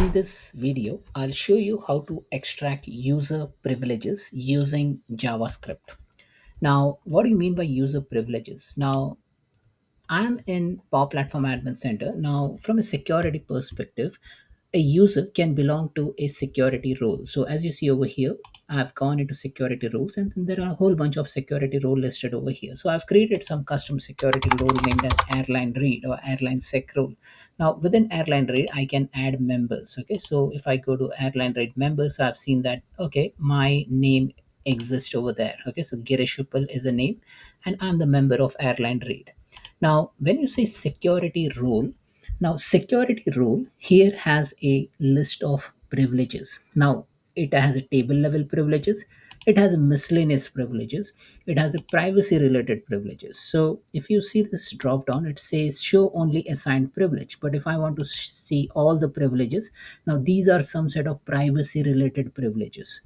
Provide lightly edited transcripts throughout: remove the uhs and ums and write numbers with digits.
In this video, I'll show you how to extract user privileges using JavaScript. Now, what do you mean by user privileges? Now, I'm in Power Platform Admin Center. Now, from a security perspective, a user can belong to a security role. So as you see over here, I've gone into security roles and then there are a whole bunch of security role listed over here. So I've created some custom security role named as airline read or airline sec role. Now within airline read, I can add members. Okay. So if I go to airline read members, I've seen that, okay, my name exists over there. Okay. So Girish Uppal is the name and I'm the member of airline read. Now, when you say security role, now security role here has a list of privileges. Now, it has a table level privileges, it has a miscellaneous privileges, it has a privacy related privileges. So if you see this drop down, it says show only assigned privilege. But if I want to see all the privileges, now these are some set of privacy related privileges.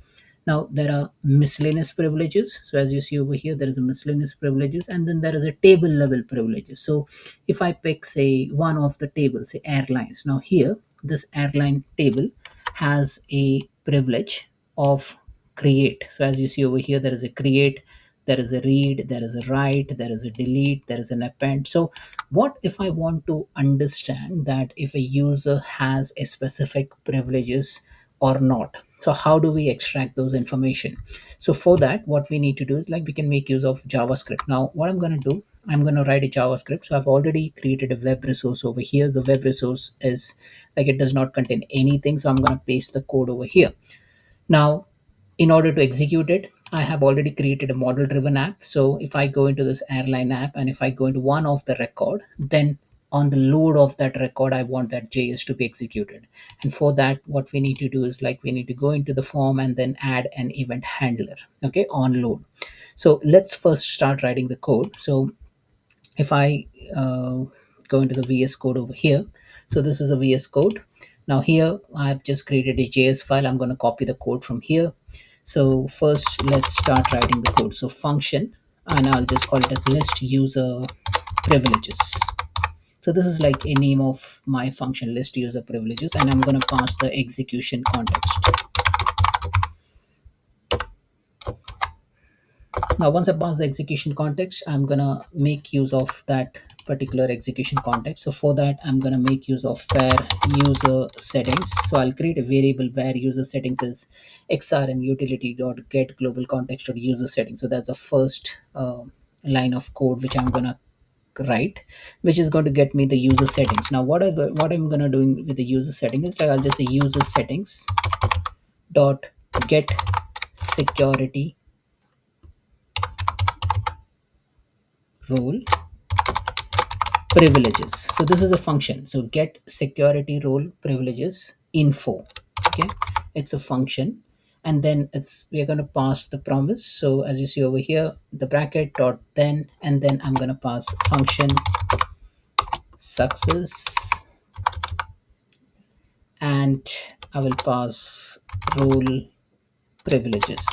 Now there are miscellaneous privileges. So as you see over here, there is a miscellaneous privileges, and then there is a table level privileges. So if I pick say one of the tables, say airlines. Now here, this airline table has a privilege of create. So as you see over here, there is a create, there is a read, there is a write, there is a delete, there is an append. So what if I want to understand that if a user has a specific privileges or not? So how do we extract those information? So for that, what we need to do is like we can make use of JavaScript. Now what I'm going to do, I'm going to write a JavaScript. So I've already created a web resource over here. The web resource is like it does not contain anything, so I'm going to paste the code over here. Now, in order to execute it, I have already created a model driven app. So if I go into this airline app and if I go into one of the record, then on the load of that record, I want that JS to be executed. And for that, what we need to do is like we need to go into the form and then add an event handler, okay, on load. So let's first start writing the code. So if I go into the VS Code over here, so this is a VS Code. Now here I've just created a JS file. I'm going to copy the code from here. So first let's start writing the code. So function, and I'll just call it as list user privileges. So this is like a name of my function, list user privileges, and I'm going to pass the execution context. Now, once I pass the execution context, I'm gonna make use of that particular execution context. So for that, I'm gonna make use of where user settings. So I'll create a variable where user settings is xrm utility dot get global context dot user settings. So that's the first line of code which I'm gonna write, which is going to get me the user settings. Now, what I'm gonna do with the user setting is like I'll just say user settings dot get security role privileges. So this is a function. So get security role privileges info. Okay, it's a function, and then we're going to pass the promise. So as you see over here, the bracket dot then, and then I'm going to pass function success, and I will pass role privileges.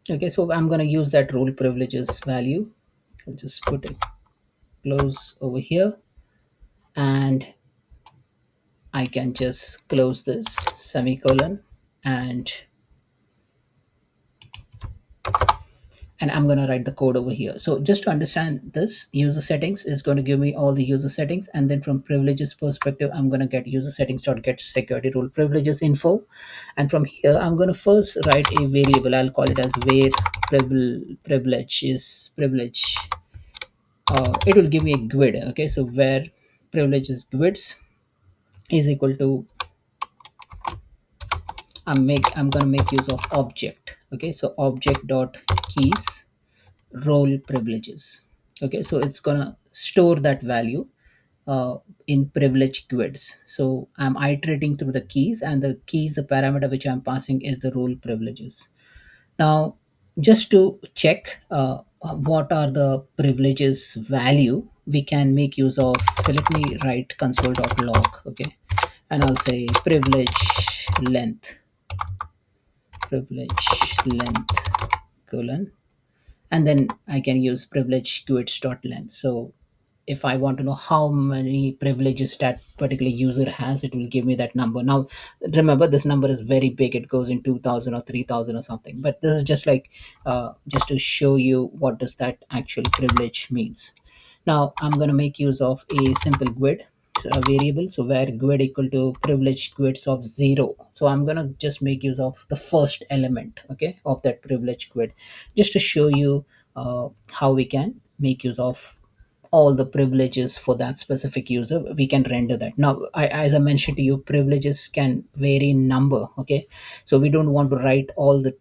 Okay, so I'm going to use that role privileges value. I'll just put it close over here, and I can just close this semicolon, and I'm going to write the code over here. So just to understand this, user settings is going to give me all the user settings, and then from privileges perspective, I'm going to get user settings dot get security role privileges info, and from here I'm going to first write a variable. I'll call it as where privilege is privilege. It will give me a GUID. Okay, so where privilege is GUIDs is equal to I'm gonna make use of object. Okay, so object dot keys role privileges. Okay, so it's gonna store that value in privilege grids. So I'm iterating through the keys, and the keys, the parameter which I'm passing is the role privileges. Now, just to check what are the privileges value, we can make use of. So let me write console.log. Okay, and I'll say privilege length colon, and then I can use privilege quits dot length. So if I want to know how many privileges that particular user has, it will give me that number. Now remember, this number is very big, it goes in 2000 or 3000 or something, but this is just like just to show you what does that actual privilege means. Now I'm going to make use of a simple GUID, so a variable, so where GUID equal to privilege GUIDs of 0. So I'm going to just make use of the first element, okay, of that privilege GUID, just to show you how we can make use of all the privileges for that specific user. We can render that. Now as I mentioned to you, privileges can vary in number, okay, so we don't want to write all the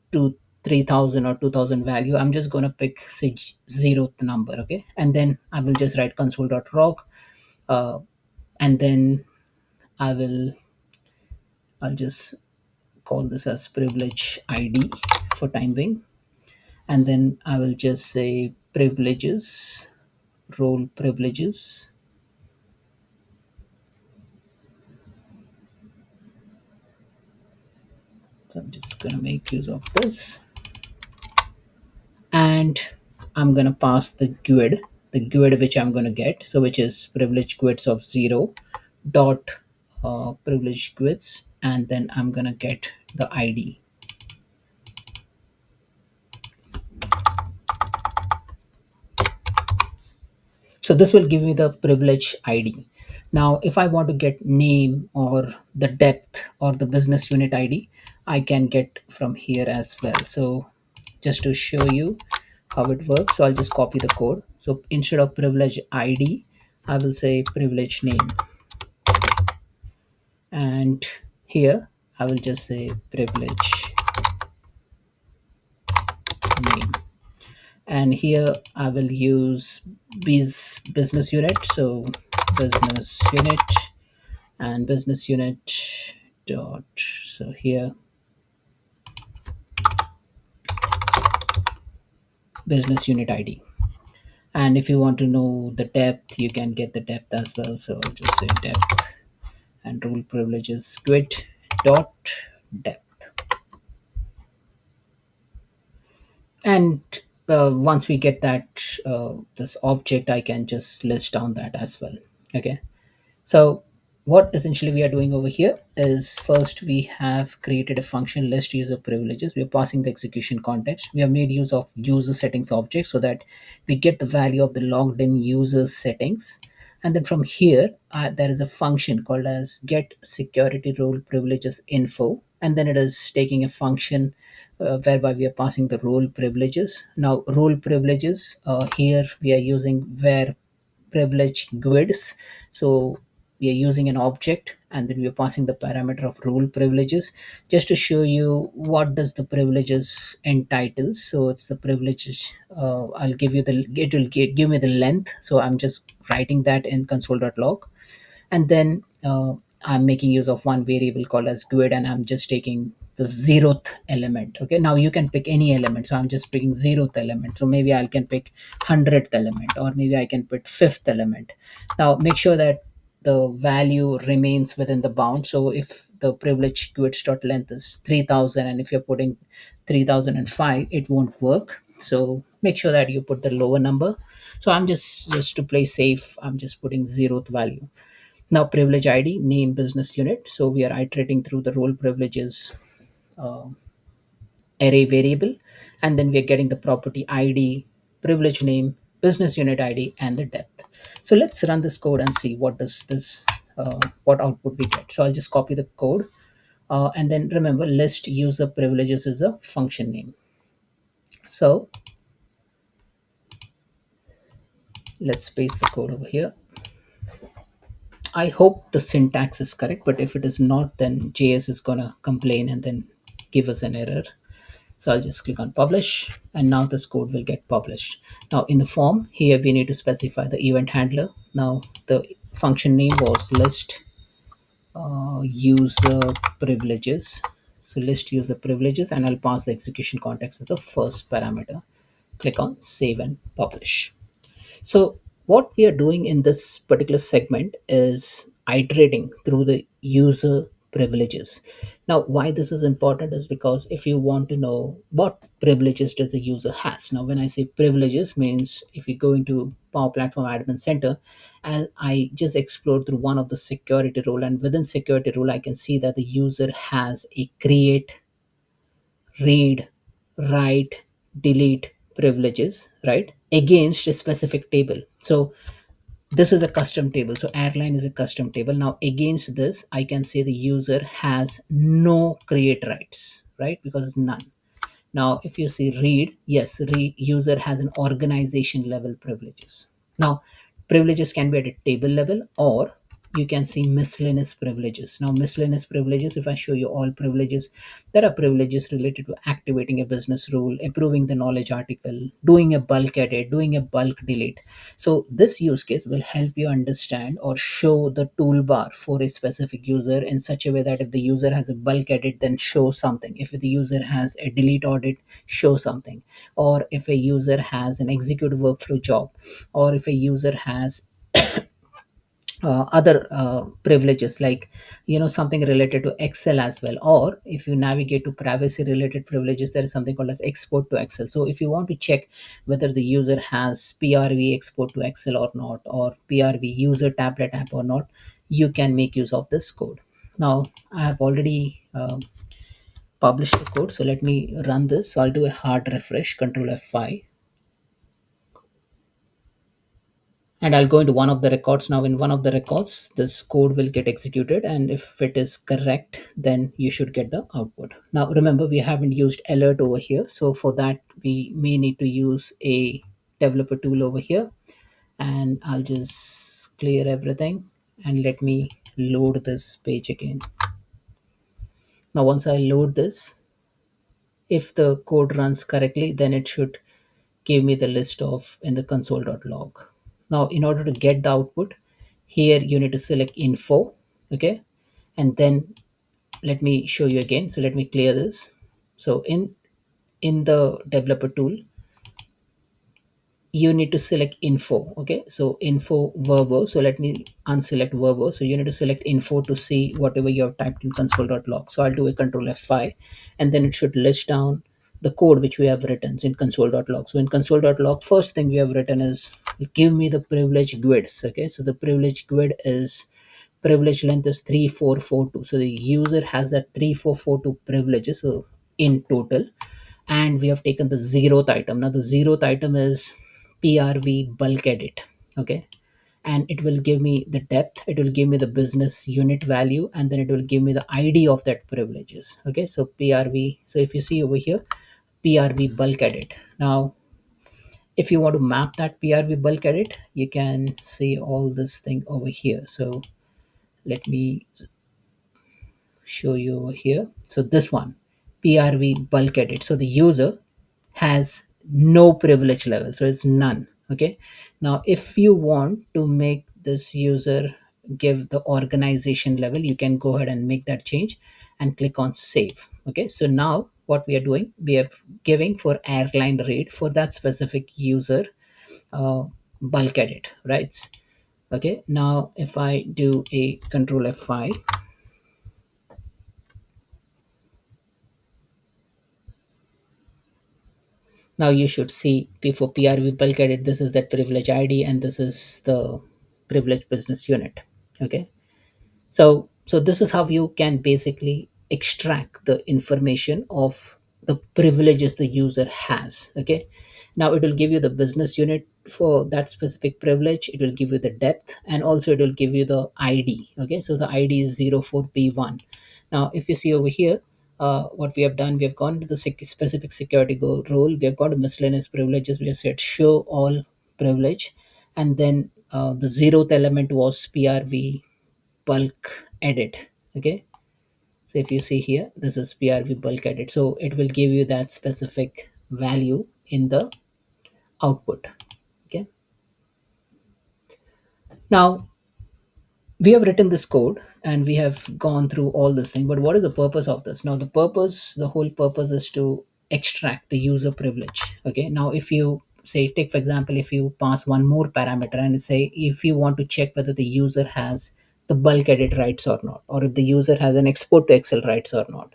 3000 or 2000 value. I'm just going to pick, say, zeroth number, okay, and then I will just write console.log, uh, and then I will, I'll just call this as privilege ID for time being, and then I will just say privileges, role privileges. So I'm just gonna make use of this, and I'm gonna pass the GUID which I'm gonna get, so which is privilege GUIDs of 0 dot privilege GUIDs, and then I'm gonna get the ID. So this will give me the privilege ID. Now if I want to get name or the depth or the business unit ID, I can get from here as well. So just to show you how it works, so I'll just copy the code. So instead of privilege ID, I will say privilege name, and here I will just say privilege name, and here I will use business unit. So business unit and business unit dot, so here business unit ID. And if you want to know the depth, you can get the depth as well. So I'll just say depth, and rule privileges quit dot depth. And once we get that this object, I can just list down that as well. Okay. So what essentially we are doing over here is, first we have created a function list user privileges. We are passing the execution context. We have made use of user settings object so that we get the value of the logged in user settings. And then from here, there is a function called as get security role privileges info. And then it is taking a function whereby we are passing the role privileges. Now role privileges, here we are using where privilege grids. So we are using an object, and then we are passing the parameter of role privileges, just to show you what does the privileges entitles. So it's the privileges, I'll give you the, it will give me the length, so I'm just writing that in console.log. And then I'm making use of one variable called as grid, and I'm just taking the zeroth element. Okay, now you can pick any element, so I'm just picking zeroth element. So maybe I can pick hundredth element, or maybe I can put fifth element. Now make sure that the value remains within the bound. So if the privilege quits dot length is 3000, and if you're putting 3005, it won't work. So make sure that you put the lower number. So I'm just to play safe, I'm just putting zeroth value. Now privilege ID, name, business unit. So we are iterating through the role privileges uh, array variable, and then we are getting the property ID, privilege name, business unit ID, and the depth. So let's run this code and see what does this, what output we get. So I'll just copy the code, and then remember, list user privileges is a function name. So let's paste the code over here. I hope the syntax is correct, but if it is not, then JS is gonna complain and then give us an error. So I'll just click on publish, and now this code will get published. Now in the form here, we need to specify the event handler. Now the function name was list user privileges. So list user privileges, and I'll pass the execution context as the first parameter. Click on save and publish. So what we are doing in this particular segment is iterating through the user privileges. Now, why this is important is because if you want to know what privileges does a user has. Now, when I say privileges means if you go into Power Platform Admin Center, as I just explored through one of the security role, and within security role, I can see that the user has a create, read, write, delete privileges, right, against a specific table. So this is a custom table. So airline is a custom table. Now against this, I can say the user has no create rights, right? Because it's none. Now, if you see read, yes, read user has an organization level privileges. Now, privileges can be at a table level, or you can see miscellaneous privileges. Now, miscellaneous privileges, if I show you all privileges, there are privileges related to activating a business rule, approving the knowledge article, doing a bulk edit, doing a bulk delete. So this use case will help you understand or show the toolbar for a specific user in such a way that if the user has a bulk edit, then show something. If the user has a delete audit, show something. Or if a user has an executive workflow job, or if a user has other privileges like something related to Excel as well. Or if you navigate to privacy related privileges, there is something called as export to Excel. So if you want to check whether the user has PRV export to Excel or not, or PRV user tablet app or not, you can make use of this code. Now I have already published the code, so let me run this. So I'll do a hard refresh, control F5, and I'll go into one of the records. Now in one of the records this code will get executed, and if it is correct then you should get the output. Now remember, we haven't used alert over here, so for that we may need to use a developer tool over here. And I'll just clear everything and let me load this page again. Now once I load this, if the code runs correctly, then it should give me the list of in the console.log. Now in order to get the output, here you need to select info, okay, and then let me show you again. So let me clear this. So in the developer tool, you need to select info, okay, so info verbo. So let me unselect verbo. So you need to select info to see whatever you have typed in console.log. So I'll do a control F5, and then it should list down the code which we have written in console.log. So in console.log, first thing we have written is give me the privilege grids, okay. So the privilege grid is privilege length is 3442. So the user has that 3442 privileges, so in total. And we have taken the zeroth item. Now the zeroth item is PRV bulk edit, okay, and it will give me the depth, it will give me the business unit value, and then it will give me the ID of that privileges, okay. So PRV, so if you see over here, PRV bulk edit. Now if you want to map that PRV bulk edit, you can see all this thing over here. So let me show you over here. So this one, PRV bulk edit. So the user has no privilege level, so it's none, okay. Now if you want to make this user give the organization level, you can go ahead and make that change and click on save, okay. So now what we are doing, we are giving for airline rate for that specific user uh, bulk edit, right? Okay, now if I do a control F5, now you should see for PRV bulk edit, this is that privilege ID and this is the privilege business unit. Okay. So this is how you can basically extract the information of the privileges the user has. Okay. Now it will give you the business unit for that specific privilege. It will give you the depth, and also it will give you the ID. Okay. So the ID is 04P1. Now if you see over here, what we have done, we have gone to the specific security role. We have gone to miscellaneous privileges. We have said show all privilege, and then the zeroth element was PRV bulk edit, okay. So if you see here, this is PRV bulk edit, so it will give you that specific value in the output, okay. Now we have written this code and we have gone through all this thing, but what is the purpose of this? Now the whole purpose is to extract the user privilege, okay. Now if you say, take for example, if you pass one more parameter and say if you want to check whether the user has the bulk edit rights or not, or if the user has an export to Excel rights or not.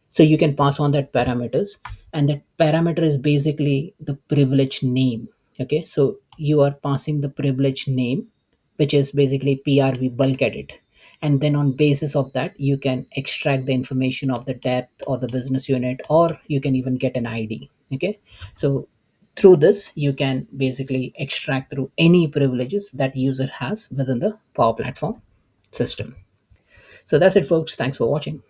So you can pass on that parameters, and that parameter is basically the privilege name. Okay, so you are passing the privilege name, which is basically PRV bulk edit, and then on basis of that you can extract the information of the depth or the business unit, or you can even get an ID. Okay, so through this you can basically extract through any privileges that user has within the Power Platform system. So that's it, folks. Thanks for watching.